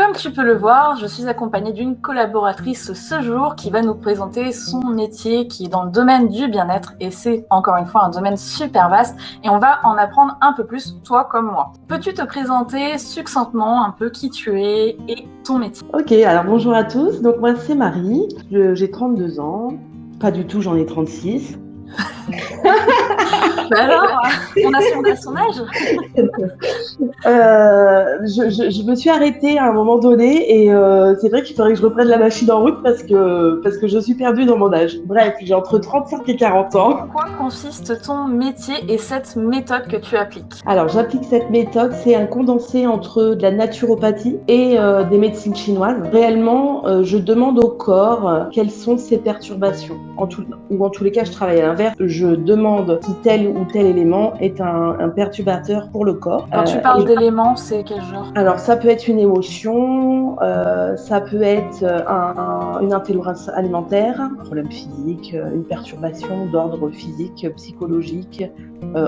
Comme tu peux le voir, je suis accompagnée d'une collaboratrice ce jour qui va nous présenter son métier qui est dans le domaine du bien-être et c'est encore une fois un domaine super vaste et on va en apprendre un peu plus, toi comme moi. Peux-tu te présenter succinctement un peu qui tu es et ton métier? Ok, alors bonjour à tous. Donc moi c'est Marie, j'ai 32 ans. Pas du tout, j'en ai 36. Bah alors, on a son âge? Je me suis arrêtée à un moment donné et c'est vrai qu'il faudrait que je reprenne la machine en route parce que je suis perdue dans mon âge. Bref, j'ai entre 35 et 40 ans. En quoi consiste ton métier et cette méthode que tu appliques? Alors j'applique cette méthode, c'est un condensé entre de la naturopathie et des médecines chinoises. Réellement, je demande au corps quelles sont ses perturbations. En tous les cas, je travaille à l'inverse. Je demande si tel ou tel élément est un perturbateur pour le corps. Quand tu parles d'éléments, c'est quel genre? Alors ça peut être une émotion, ça peut être une intolérance alimentaire, un problème physique, une perturbation d'ordre physique, psychologique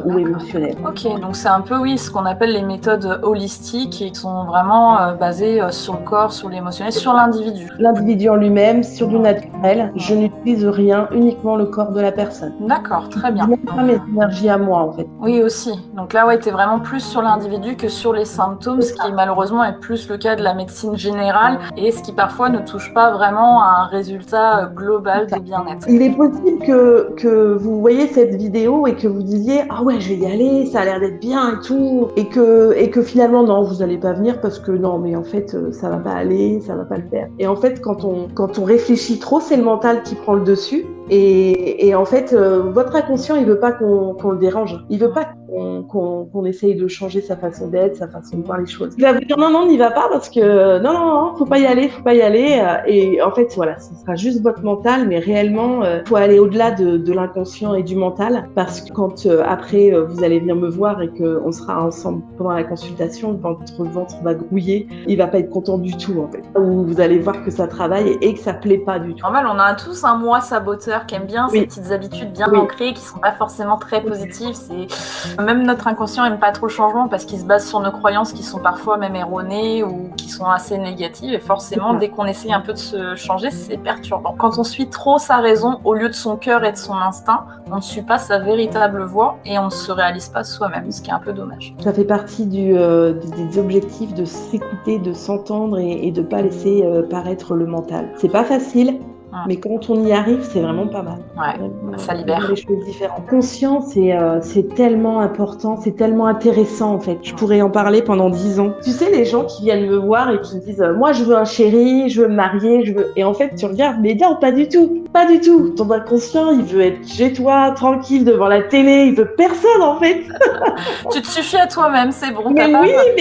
ou émotionnel. Ok, donc c'est un peu oui ce qu'on appelle les méthodes holistiques et qui sont vraiment basées sur le corps, sur l'émotionnel, sur l'individu. L'individu en lui-même, sur du naturel, je n'utilise rien, uniquement le corps de la personne. D'accord, très bien. Même pas mes énergies à moi en fait. Oui aussi, donc là ouais, t'es vraiment plus sur l'individu que sur les symptômes, ce qui malheureusement est plus le cas de la médecine générale et ce qui parfois ne touche pas vraiment à un résultat global de bien-être. Il est possible que vous voyez cette vidéo et que vous disiez « Ah ouais, je vais y aller, ça a l'air d'être bien et tout » et que finalement, non, vous n'allez pas venir parce que non, mais en fait, ça va pas aller, ça va pas le faire. Et en fait, quand on réfléchit trop, c'est le mental qui prend le dessus. Et en fait, votre inconscient, il veut pas qu'on le dérange. Il veut pas qu'on essaye de changer sa façon d'être, sa façon de voir les choses. Il va vous dire non, n'y va pas parce que non, faut pas y aller. Et en fait, voilà, ce sera juste votre mental, mais réellement, faut aller au-delà de l'inconscient et du mental parce que quand après vous allez venir me voir et qu'on sera ensemble pendant la consultation, votre ventre va grouiller, il va pas être content du tout en fait. Ou vous allez voir que ça travaille et que ça plaît pas du tout. Normal, on a tous un moi saboteur qui aime bien ces petites habitudes bien ancrées qui sont pas forcément très positives. Même notre inconscient aime pas trop le changement parce qu'il se base sur nos croyances qui sont parfois même erronées ou qui sont assez négatives et forcément dès qu'on essaye un peu de se changer, c'est perturbant. Quand on suit trop sa raison au lieu de son cœur et de son instinct, on ne suit pas sa véritable voie et on ne se réalise pas soi-même, ce qui est un peu dommage. Ça fait partie des objectifs de s'écouter, de s'entendre et de pas laisser paraître le mental. C'est pas facile. Mais quand on y arrive, c'est vraiment pas mal. Ouais, ça libère. Des choses différentes. Conscience, c'est tellement important, c'est tellement intéressant en fait. Je pourrais en parler pendant 10 ans. Tu sais, les gens qui viennent me voir et qui me disent moi je veux un chéri, je veux me marier, et en fait tu regardes, mais non, pas du tout. Pas du tout. Ton inconscient, il veut être chez toi, tranquille, devant la télé, il veut personne en fait. Tu te suffis à toi-même, c'est bon. Mais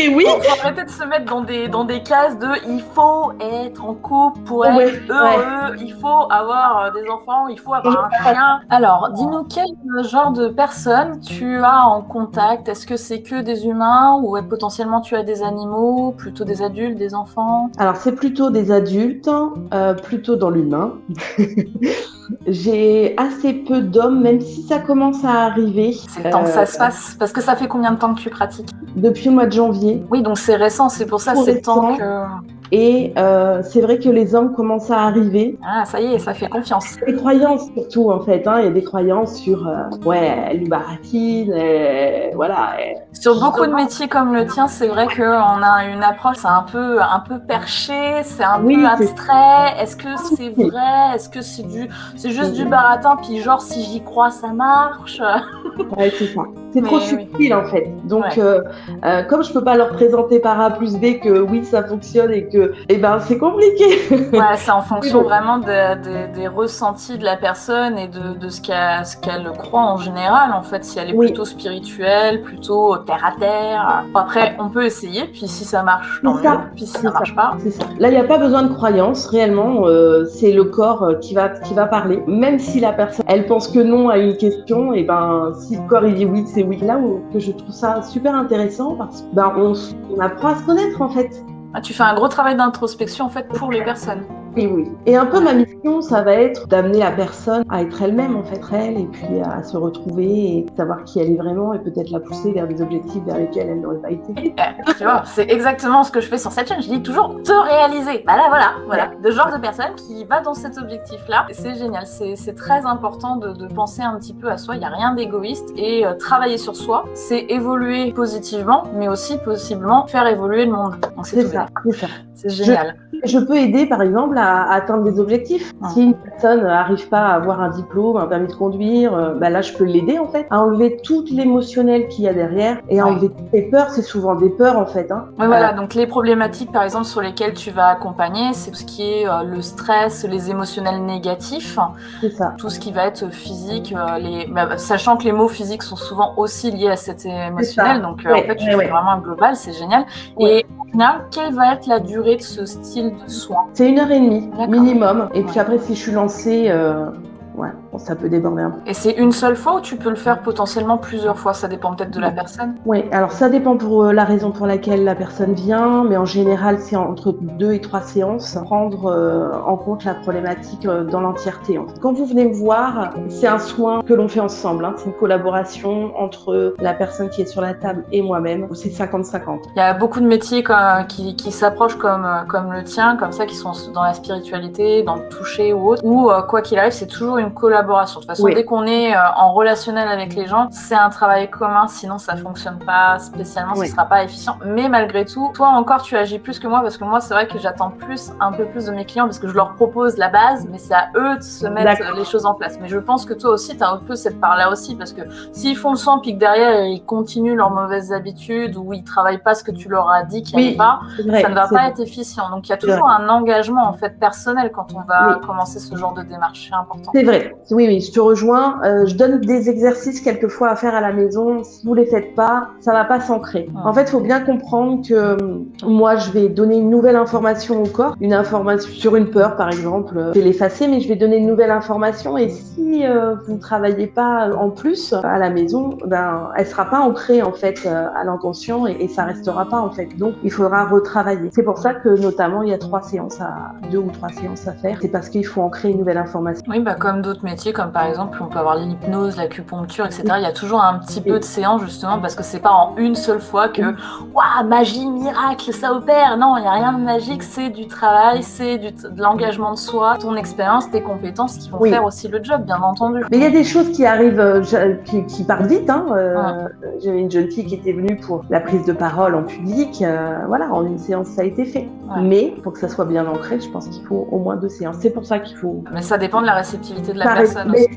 oui. Faut arrêter de se mettre dans des cases de il faut être en couple pour être heureux, il faut avoir des enfants, il faut avoir un chien. Alors, dis-nous quel genre de personnes tu as en contact? Est-ce que c'est que des humains ou potentiellement tu as des animaux, plutôt des adultes, des enfants? Alors, c'est plutôt des adultes, plutôt dans l'humain. J'ai assez peu d'hommes, même si ça commence à arriver. C'est le temps que ça se passe. Parce que ça fait combien de temps que tu pratiques? Depuis le mois de janvier. Oui, donc c'est récent, c'est pour ça c'est le temps que... Et c'est vrai que les hommes commencent à arriver. Ah, ça y est, ça fait confiance. Des croyances surtout en fait, il y a des croyances sur elle lui baratine, voilà. Sur beaucoup de métiers comme le tien, c'est vrai qu'on a une approche, c'est un peu perché, c'est un peu abstrait. Est-ce que c'est vrai? Est-ce que c'est juste du baratin? Puis genre si j'y crois, ça marche. Ouais, c'est ça. C'est trop subtil en fait. Donc, comme je peux pas leur présenter par A plus B que oui, ça fonctionne et que, c'est compliqué. Ouais, c'est en fonction vraiment des ressentis de la personne et de ce qu'elle croit en général. En fait, si elle est plutôt spirituelle, plutôt terre à terre. Après, on peut essayer. Puis si ça marche, tant mieux. Puis si ça marche pas. C'est ça. Là, il n'y a pas besoin de croyance réellement. C'est le corps qui va parler. Même si la personne, elle pense que non à une question, et si le corps il dit oui, c'est oui. Là où que je trouve ça super intéressant parce que on apprend à se connaître en fait. Ah, tu fais un gros travail d'introspection en fait pour les personnes. Oui, oui. Et un peu ma mission, ça va être d'amener la personne à être elle-même, en fait, elle, et puis à se retrouver et savoir qui elle est vraiment et peut-être la pousser vers des objectifs vers lesquels elle n'aurait pas été. Tu vois, c'est exactement ce que je fais sur cette chaîne. Je dis toujours te réaliser. Bah là, voilà, de genre de personne qui va dans cet objectif-là. C'est génial. C'est très important de penser un petit peu à soi. Il n'y a rien d'égoïste et travailler sur soi, c'est évoluer positivement, mais aussi possiblement faire évoluer le monde. Donc C'est ça. C'est génial. Je peux aider, par exemple, à atteindre des objectifs. Si une personne n'arrive pas à avoir un diplôme, un permis de conduire, bah là, je peux l'aider, en fait, à enlever tout l'émotionnel qu'il y a derrière et à enlever toutes les peurs. C'est souvent des peurs, en fait. Oui, voilà. Donc, les problématiques, par exemple, sur lesquelles tu vas accompagner, c'est tout ce qui est le stress, les émotionnels négatifs. C'est ça. Tout ce qui va être physique, sachant que les mots physiques sont souvent aussi liés à cet émotionnel. Donc, en fait, tu fais vraiment un global, c'est génial. Et au final, quelle va être la durée de ce style de soins? C'est 1h30 minimum. Et puis après, si je suis lancée, ça peut déborder un peu. Et c'est une seule fois ou tu peux le faire potentiellement plusieurs fois? Ça dépend peut-être de la personne. Oui, alors ça dépend pour la raison pour laquelle la personne vient, mais en général, c'est entre 2 et 3 séances. Prendre en compte la problématique dans l'entièreté. Quand vous venez me voir, c'est un soin que l'on fait ensemble. C'est une collaboration entre la personne qui est sur la table et moi-même. C'est 50-50. Il y a beaucoup de métiers qui s'approchent comme le tien, comme ça, qui sont dans la spiritualité, dans le toucher ou autre, où quoi qu'il arrive, c'est toujours une collaboration. De toute façon, dès qu'on est en relationnel avec les gens, c'est un travail commun, sinon ça fonctionne pas spécialement, ce sera pas efficient. Mais malgré tout, toi encore, tu agis plus que moi, parce que moi, c'est vrai que j'attends un peu plus de mes clients, parce que je leur propose la base, mais c'est à eux de se mettre les choses en place. Mais je pense que toi aussi, tu as un peu cette part-là aussi, parce que s'ils font le sang, puis que derrière, ils continuent leurs mauvaises habitudes, ou ils travaillent pas ce que tu leur as dit qu'il n'y allait pas, ça ne va pas être efficient. Donc, il y a toujours un engagement, en fait, personnel quand on va commencer ce genre de démarche. C'est important. C'est vrai. Oui, je te rejoins. Je donne des exercices quelquefois à faire à la maison. Si vous les faites pas, ça va pas s'ancrer. En fait, il faut bien comprendre que moi, je vais donner une nouvelle information au corps, une information sur une peur, par exemple. Je vais l'effacer, mais je vais donner une nouvelle information. Et si vous ne travaillez pas en plus à la maison, elle sera pas ancrée en fait à l'inconscient et ça restera pas en fait. Donc, il faudra retravailler. C'est pour ça que notamment il y a 2 ou 3 séances à faire. C'est parce qu'il faut ancrer une nouvelle information. Oui, comme d'autres métiers, comme par exemple, on peut avoir l'hypnose, l'acupuncture, etc. Il y a toujours un petit peu de séance, justement, parce que c'est pas en une seule fois que, waouh, magie, miracle, ça opère. Non, il n'y a rien de magique, c'est du travail, c'est de l'engagement de soi, ton expérience, tes compétences qui vont faire aussi le job, bien entendu. Mais il y a des choses qui arrivent, qui partent vite. J'avais une jeune fille qui était venue pour la prise de parole en public. En une séance, ça a été fait. Mais pour que ça soit bien ancré, je pense qu'il faut au moins 2 séances. C'est pour ça qu'il faut... Mais ça dépend de la réceptivité de la personne aussi.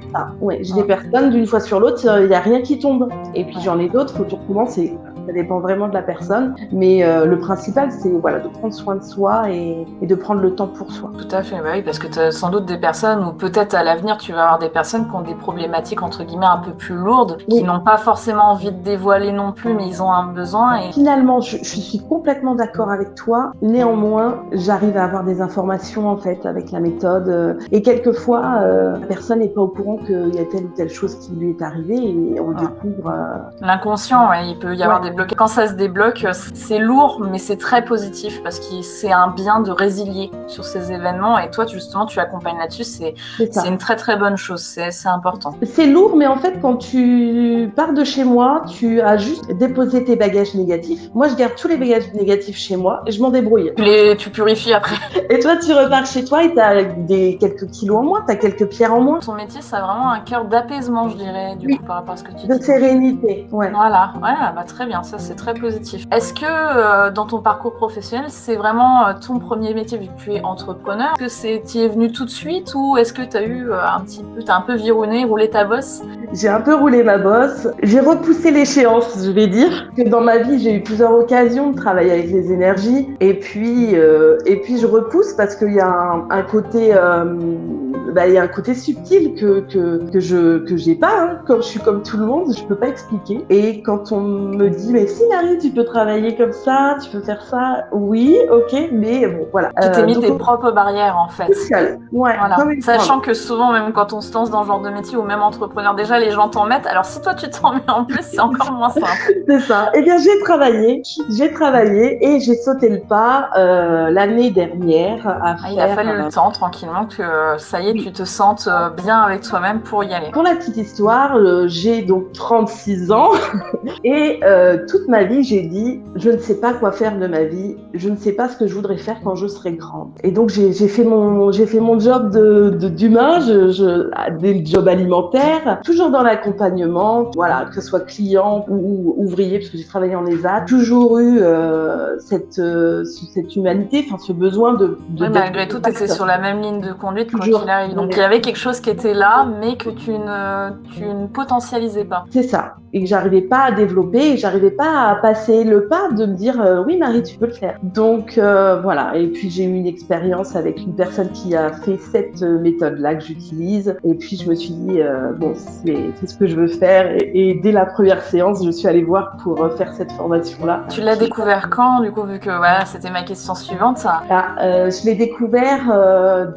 J'ai des personnes, d'une fois sur l'autre, il n'y a rien qui tombe. Et puis j'en ai d'autres, il faut tout recommencer. Ça dépend vraiment de la personne. Mais le principal, c'est de prendre soin de soi et de prendre le temps pour soi. Tout à fait, oui, parce que tu as sans doute des personnes, ou peut-être à l'avenir, tu vas avoir des personnes qui ont des problématiques, entre guillemets, un peu plus lourdes, qui n'ont pas forcément envie de dévoiler non plus, mais ils ont un besoin. Et... Finalement, je suis complètement d'accord avec toi. Néanmoins, j'arrive à avoir des informations, en fait, avec la méthode. Et quelquefois, la personne n'est pas au courant qu'il y a telle ou telle chose qui lui est arrivée et on découvre... L'inconscient, il peut y avoir des blocs. Quand ça se débloque, c'est lourd, mais c'est très positif parce que c'est un bien de résilier sur ces événements. Et toi, justement, tu accompagnes là-dessus. C'est une très, très bonne chose. C'est important. C'est lourd, mais en fait, quand tu pars de chez moi, tu as juste déposé tes bagages négatifs. Moi, je garde tous les bagages négatifs chez moi et je m'en débrouille. Tu purifies après. Et toi, tu repars chez toi et tu as quelques kilos en moins, tu as quelques pierres en moins. Ton métier, ça a vraiment un cœur d'apaisement, je dirais, du coup, par rapport à ce que tu dis. De sérénité, Voilà, très bien, ça c'est très positif. Est-ce que dans ton parcours professionnel, c'est vraiment ton premier métier vu que tu es entrepreneur? Est-ce que tu es venu tout de suite ou est-ce que tu as eu t'as un peu vironné, roulé ta bosse? J'ai un peu roulé ma bosse. J'ai repoussé l'échéance, je vais dire. Que dans ma vie, j'ai eu plusieurs occasions de travailler avec les énergies. Et puis je repousse parce qu'il y a un côté il y a un côté subtil que j'ai pas, hein. Comme je suis comme tout le monde, je peux pas expliquer. Et quand on me dit, mais si Marie, tu peux travailler comme ça, tu peux faire ça, oui, ok, mais bon, voilà. Tu t'es mis Donc, tes propres barrières, en fait. social, ouais, Voilà. comme une Sachant femme. que souvent, même quand on se lance dans ce genre de métier ou même entrepreneur, déjà les gens t'en mettent. Alors si toi tu t'en mets en plus, c'est encore moins simple. C'est ça. Eh bien, j'ai travaillé et j'ai sauté le pas l'année dernière à faire. Il a fallu le temps tranquillement que ça y est, tu te sentes bien avec toi-même pour y aller. Pour la petite histoire, j'ai donc 36 ans et toute ma vie, j'ai dit, je ne sais pas quoi faire de ma vie, je ne sais pas ce que je voudrais faire quand je serai grande. Et donc, j'ai fait mon job d'humain, des jobs alimentaires, toujours dans l'accompagnement, voilà, que ce soit client ou ouvrier, parce que j'ai travaillé en ESAT, toujours eu cette humanité, enfin ce besoin de Oui, malgré tout, tu étais sur la même ligne de conduite quoi toujours. qu'il arrive. Donc il y avait quelque chose qui était là, mais que tu ne potentialisais pas. C'est ça. Et que j'arrivais pas à développer, et j'arrivais pas à passer le pas de me dire oui Marie, tu peux le faire. Donc voilà. Et puis j'ai eu une expérience avec une personne qui a fait cette méthode-là que j'utilise. Et puis je me suis dit bon, c'est ce que je veux faire. Et dès la première séance, je suis allée voir pour faire cette formation-là. Tu l'as découvert quand, du coup, vu que voilà, c'était ma question suivante. Je l'ai découvert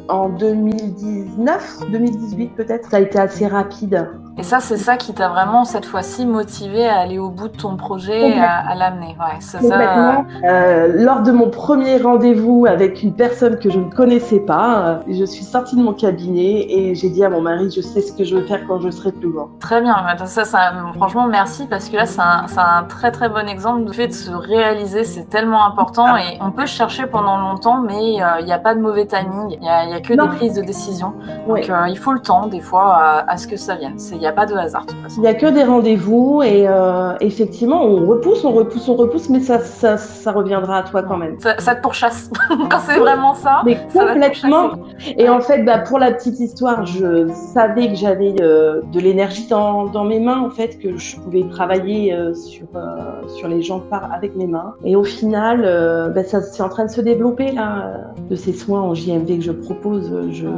en 2019, 2018 peut-être. Ça a été assez rapide. Et ça, c'est ça qui t'a vraiment, cette fois-ci, motivé à aller au bout de ton projet et à l'amener. Ouais, c'est complètement. Ça. Lors de mon premier rendez-vous avec une personne que je ne connaissais pas, je suis sortie de mon cabinet et j'ai dit à mon mari, je sais ce que je veux faire quand je serai plus grande. Très bien. Ça, franchement, merci, parce que là, c'est un très, très bon exemple du fait de se réaliser. C'est tellement important et on peut chercher pendant longtemps, mais il n'y a pas de mauvais timing. Il y a que des prises de décision. Donc, il faut le temps, des fois, à ce que ça vienne. Il n'y a pas de hasard, de toute façon. Il n'y a que des rendez-vous et effectivement, on repousse, mais ça reviendra à toi quand même. Ça te pourchasse. Quand c'est vraiment ça, mais complètement. Et en fait, pour la petite histoire, je savais que j'avais de l'énergie dans mes mains, en fait, que je pouvais travailler sur les gens avec mes mains. Et au final, ça c'est en train de se développer là, de ces soins en JMV que je propose.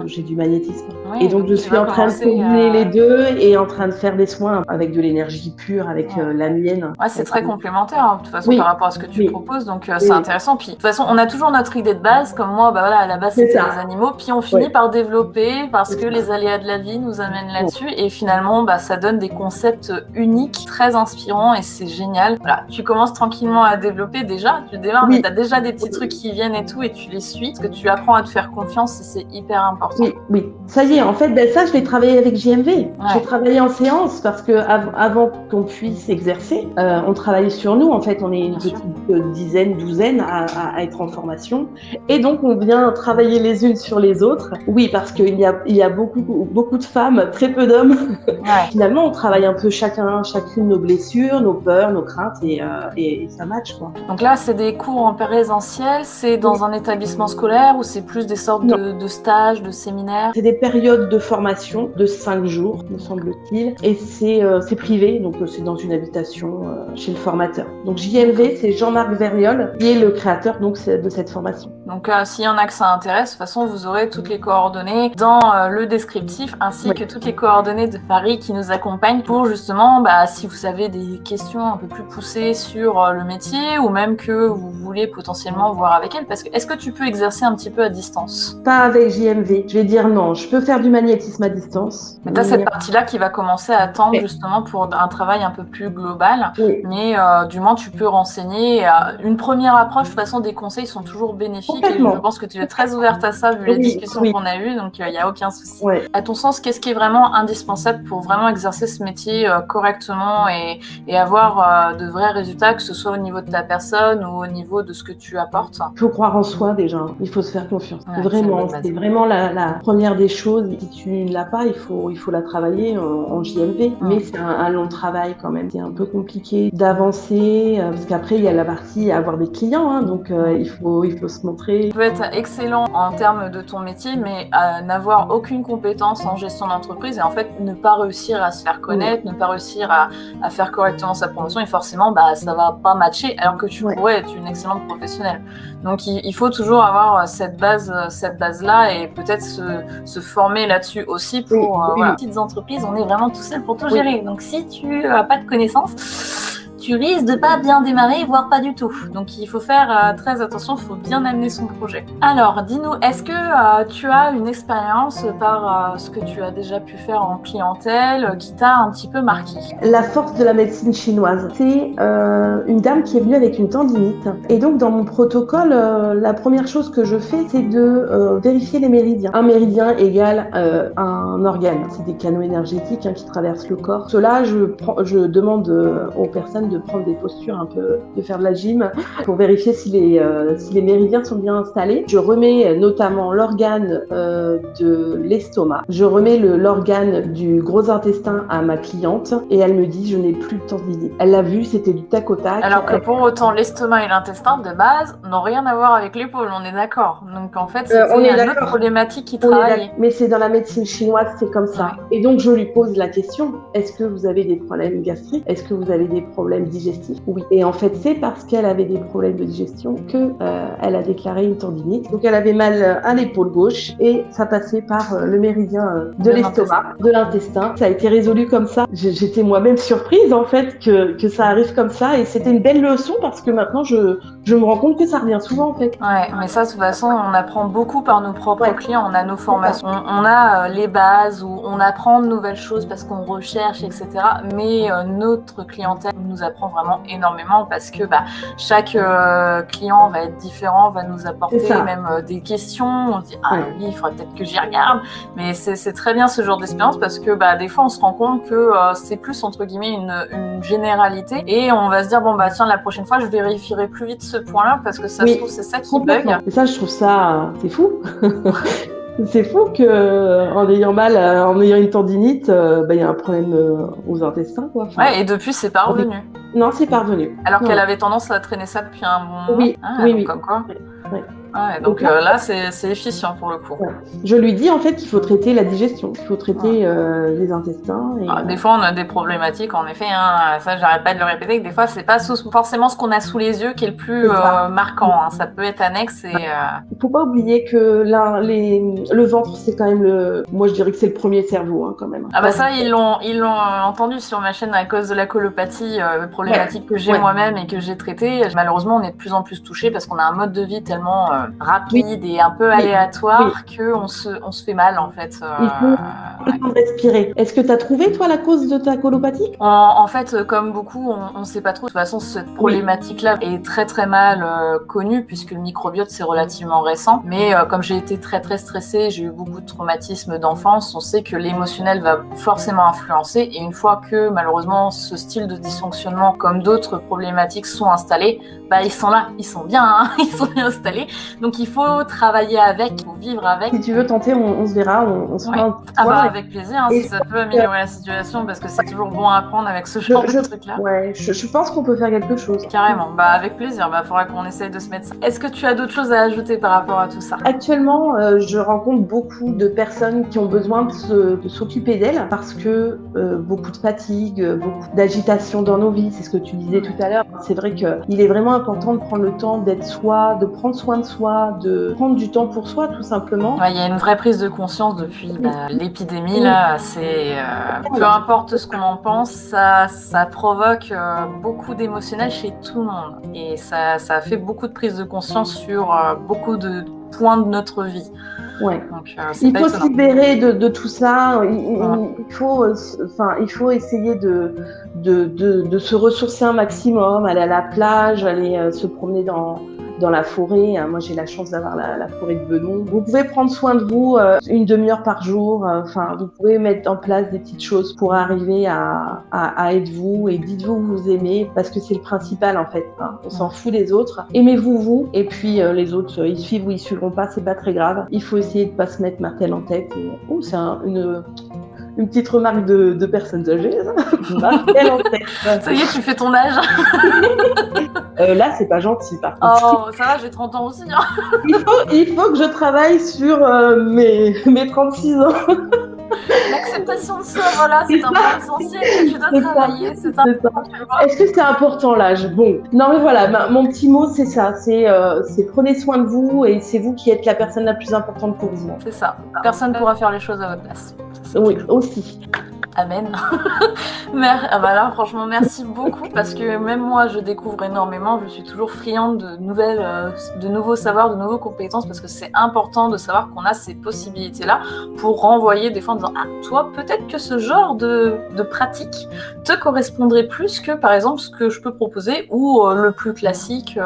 J'ai du magnétisme. Oui, et donc je suis en train de combiner les deux et en train de faire des soins avec de l'énergie pure, avec la mienne. Ouais, c'est très complémentaire, hein, de toute façon, par rapport à ce que tu proposes, donc c'est intéressant. Puis de toute façon, on a toujours notre idée de base, comme moi, à la base c'était les animaux, puis on finit par développer parce que les aléas de la vie nous amènent là-dessus, et finalement, ça donne des concepts uniques, très inspirants, et c'est génial. Voilà, tu commences tranquillement à développer déjà, tu démarres, mais tu as déjà des petits trucs qui viennent et tout, et tu les suis, parce que tu apprends à te faire confiance, et c'est hyper important. Oui, ça y est, en fait, ça je l'ai travaillé avec JMV. Ouais. J'ai travaillé en séance parce que avant qu'on puisse exercer, on travaille sur nous. En fait, on est une petite douzaine à être en formation, et donc on vient travailler les unes sur les autres. Oui, parce qu'il y a beaucoup de femmes, très peu d'hommes. Ouais. Finalement, on travaille un peu chacune nos blessures, nos peurs, nos craintes, et ça match, quoi. Donc là, c'est des cours en présentiel, c'est dans un établissement scolaire ou c'est plus des sortes de stages, de séminaires? C'est des périodes de formation de 5 jours, me semble-t-il, et c'est privé, donc c'est dans une habitation chez le formateur. Donc JMV, c'est Jean-Marc Verriol, qui est le créateur donc, de cette formation. Donc s'il y en a que ça intéresse, de toute façon, vous aurez toutes les coordonnées dans le descriptif, ainsi que toutes les coordonnées de Marie qui nous accompagne pour justement, si vous avez des questions un peu plus poussées sur le métier, ou même que vous voulez potentiellement voir avec elle, parce que est-ce que tu peux exercer un petit peu à distance? Pas avec JMV, je vais dire non, je peux faire du magnétisme à distance. Mais tu as cette partie-là qui va commencer à attendre justement pour un travail un peu plus global, mais du moins tu peux renseigner. Une première approche, de toute façon, des conseils sont toujours bénéfiques, et je pense que tu es très ouverte à ça vu les discussions qu'on a eues, donc il n'y a aucun souci. À ton sens, qu'est-ce qui est vraiment indispensable pour vraiment exercer ce métier correctement et avoir de vrais résultats, que ce soit au niveau de ta personne ou au niveau de ce que tu apportes? Il faut croire en soi déjà, il faut se faire confiance. Vraiment, c'est vraiment la première des choses. Si tu ne l'as pas, il faut la travailler en JMV, mais c'est un long travail quand même. C'est un peu compliqué d'avancer, parce qu'après il y a la partie à avoir des clients, hein, donc il faut se montrer frustré. Tu peux être excellent en termes de ton métier, mais n'avoir aucune compétence en gestion d'entreprise et en fait ne pas réussir à se faire connaître, ne pas réussir à faire correctement sa promotion et forcément ça va pas matcher alors que tu pourrais être une excellente professionnelle. Donc il faut toujours avoir cette base-là et peut-être se former là-dessus aussi pour voilà. Petites entreprises, on est vraiment tout seul pour tout gérer. Donc si tu n'as pas de connaissances, tu risques de pas bien démarrer, voire pas du tout. Donc il faut faire très attention, il faut bien amener son projet. Alors dis-nous, est-ce que tu as une expérience par ce que tu as déjà pu faire en clientèle qui t'a un petit peu marqué? La force de la médecine chinoise, c'est une dame qui est venue avec une tendinite. Et donc dans mon protocole, la première chose que je fais, c'est de vérifier les méridiens. Un méridien égale un organe. C'est des canaux énergétiques qui traversent le corps. Cela, je demande aux personnes de prendre des postures un peu, de faire de la gym pour vérifier si les méridiens sont bien installés. Je remets notamment l'organe de l'estomac. Je remets l'organe du gros intestin à ma cliente et elle me dit je n'ai plus de tendinite. Elle l'a vu, c'était du tac au tac. Alors que pour autant l'estomac et l'intestin de base n'ont rien à voir avec l'épaule, on est d'accord. Donc en fait c'était une autre problématique qui travaillait. Mais c'est dans la médecine chinoise, c'est comme ça. Et donc je lui pose la question, est-ce que vous avez des problèmes gastriques? Est-ce que vous avez des problèmes digestifs? Oui. Et en fait c'est parce qu'elle avait des problèmes de digestion que elle a déclaré une tendinite. Donc elle avait mal à l'épaule gauche et ça passait par le méridien de l'estomac, de l'intestin. Ça a été résolu comme ça. J'étais moi-même surprise en fait que ça arrive comme ça et c'était une belle leçon parce que maintenant je me rends compte que ça revient souvent en fait. Ouais, mais ça de toute façon on apprend beaucoup par nos propres clients, on a nos formations, on a les bases où on apprend de nouvelles choses parce qu'on recherche, etc. Mais notre clientèle nous apprend vraiment énormément parce que chaque client va être différent, va nous apporter même des questions. On se dit oui, il faudrait peut-être que j'y regarde. Mais c'est très bien ce genre d'expérience parce que des fois on se rend compte que c'est plus entre guillemets une généralité et on va se dire tiens la prochaine fois je vérifierai plus vite ce point-là parce que ça se trouve c'est ça qui bug. Et ça je trouve ça c'est fou. C'est fou que en ayant une tendinite, il y a un problème aux intestins quoi. Ouais, et depuis c'est pas revenu. Non, c'est pas revenu. Alors qu'elle avait tendance à traîner ça depuis un bon moment. Oui. Comme quoi. Oui. Ouais, donc là, c'est efficient pour le coup. Ouais. Je lui dis en fait qu'il faut traiter la digestion, qu'il faut traiter les intestins. Et, des fois, on a des problématiques, en effet. Ça, j'arrête pas de le répéter, que des fois, c'est pas forcément ce qu'on a sous les yeux qui est le plus marquant. Ça peut être annexe. Il faut pas oublier que le ventre, c'est quand même moi, je dirais que c'est le premier cerveau quand même. Ça, ils l'ont entendu sur ma chaîne à cause de la colopathie, problématique que j'ai moi-même et que j'ai traitée. Malheureusement, on est de plus en plus touché parce qu'on a un mode de vie tellement rapide et un peu aléatoire qu'on se fait mal en fait. Il faut respirer. Est-ce que tu as trouvé toi la cause de ta colopathie? En fait, comme beaucoup, on ne sait pas trop. De toute façon, cette problématique-là est très très mal connue puisque le microbiote c'est relativement récent. Mais comme j'ai été très très stressée, j'ai eu beaucoup de traumatismes d'enfance, on sait que l'émotionnel va forcément influencer. Et une fois que malheureusement ce style de dysfonctionnement, comme d'autres problématiques, sont installés, ils sont là, ils sont bien, ils sont bien installés. Donc il faut travailler avec, il faut vivre avec. Si tu veux tenter, on se verra, on se fera avec plaisir, si ça peut améliorer la situation, parce que c'est toujours bon à apprendre avec ce genre de truc-là. Ouais, je pense qu'on peut faire quelque chose. Carrément, avec plaisir, faudra qu'on essaye de se mettre ça. Est-ce que tu as d'autres choses à ajouter par rapport à tout ça? Actuellement, je rencontre beaucoup de personnes qui ont besoin de s'occuper d'elles parce que beaucoup de fatigue, beaucoup d'agitation dans nos vies, c'est ce que tu disais tout à l'heure. C'est vrai qu'il est vraiment important de prendre le temps d'être soi, de prendre soin de soi, de prendre du temps pour soi tout simplement. Il y a une vraie prise de conscience depuis l'épidémie là, c'est peu importe ce qu'on en pense, ça provoque beaucoup d'émotionnel chez tout le monde et ça fait beaucoup de prise de conscience sur beaucoup de points de notre vie. Ouais. Donc, il faut se libérer de tout ça. Il faut essayer de se ressourcer un maximum, aller à la plage, aller se promener dans la forêt. Moi, j'ai la chance d'avoir la forêt de Benon. Vous pouvez prendre soin de vous une demi-heure par jour. Vous pouvez mettre en place des petites choses pour arriver à être vous et dites-vous que vous aimez parce que c'est le principal en fait. On s'en fout des autres. Aimez-vous vous et puis les autres, ils suivent ou ils suivront pas, c'est pas très grave. Il faut essayer de pas se mettre martel en tête. C'est une petite remarque de personnes âgées. Marquée en tête. Ça y est, tu fais ton âge. Là, c'est pas gentil, par contre. Oh, ça va, j'ai 30 ans aussi. Hein. Il faut que je travaille sur mes 36 ans. L'acceptation de soi, voilà, c'est un point essentiel que tu dois travailler. C'est important, tu vois. Est-ce que c'est important l'âge? Bon, non mais voilà, mon petit mot c'est ça, c'est prenez soin de vous et c'est vous qui êtes la personne la plus importante pour vous. C'est ça. Personne ne pourra faire les choses à votre place. Oui, aussi. Amen. Voilà, franchement, merci beaucoup parce que même moi, je découvre énormément. Je suis toujours friande de nouveaux savoirs, de nouvelles compétences parce que c'est important de savoir qu'on a ces possibilités-là pour renvoyer des fois en disant « Ah, toi, peut-être que ce genre de pratique te correspondrait plus que, par exemple, ce que je peux proposer ou le plus classique,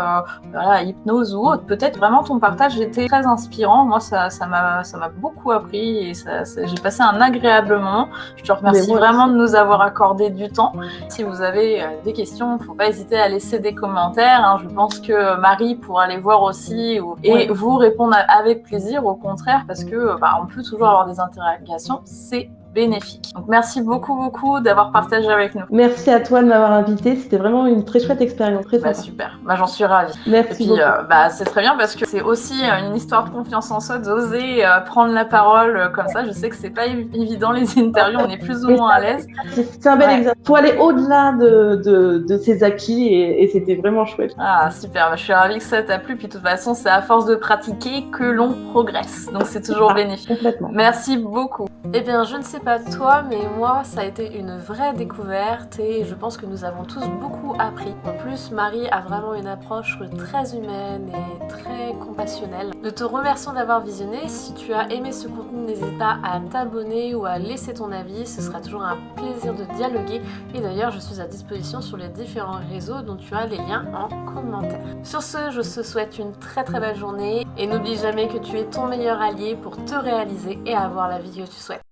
voilà, hypnose ou autre. Peut-être vraiment ton partage était très inspirant. Moi, ça m'a beaucoup appris et j'ai passé un agréable moment. Je te remercie vraiment de nous avoir accordé du temps. Si vous avez des questions, il ne faut pas hésiter à laisser des commentaires. Hein. Je pense que Marie pourra les voir aussi et vous répondre avec plaisir, au contraire, parce que on peut toujours avoir des interrogations. C'est bénéfique. Donc merci beaucoup d'avoir partagé avec nous. Merci à toi de m'avoir invitée, c'était vraiment une très chouette expérience, très sympa. Super, j'en suis ravie. Merci beaucoup. C'est très bien parce que c'est aussi une histoire de confiance en soi, d'oser prendre la parole comme ça. Je sais que c'est pas évident les interviews, on est plus ou moins à l'aise. C'est un bel exemple. Il faut aller au-delà de ses acquis et c'était vraiment chouette. Ah super, je suis ravie que ça t'a plu. Puis de toute façon, c'est à force de pratiquer que l'on progresse. Donc c'est toujours bénéfique. Complètement. Merci beaucoup. Eh bien, je ne sais pas toi, mais moi, ça a été une vraie découverte et je pense que nous avons tous beaucoup appris. En plus, Marie a vraiment une approche très humaine et très compassionnelle. Nous te remercions d'avoir visionné. Si tu as aimé ce contenu, n'hésite pas à t'abonner ou à laisser ton avis. Ce sera toujours un plaisir de dialoguer. Et d'ailleurs, je suis à disposition sur les différents réseaux dont tu as les liens en commentaire. Sur ce, je te souhaite une très belle journée et n'oublie jamais que tu es ton meilleur allié pour te réaliser et avoir la vie que tu souhaites.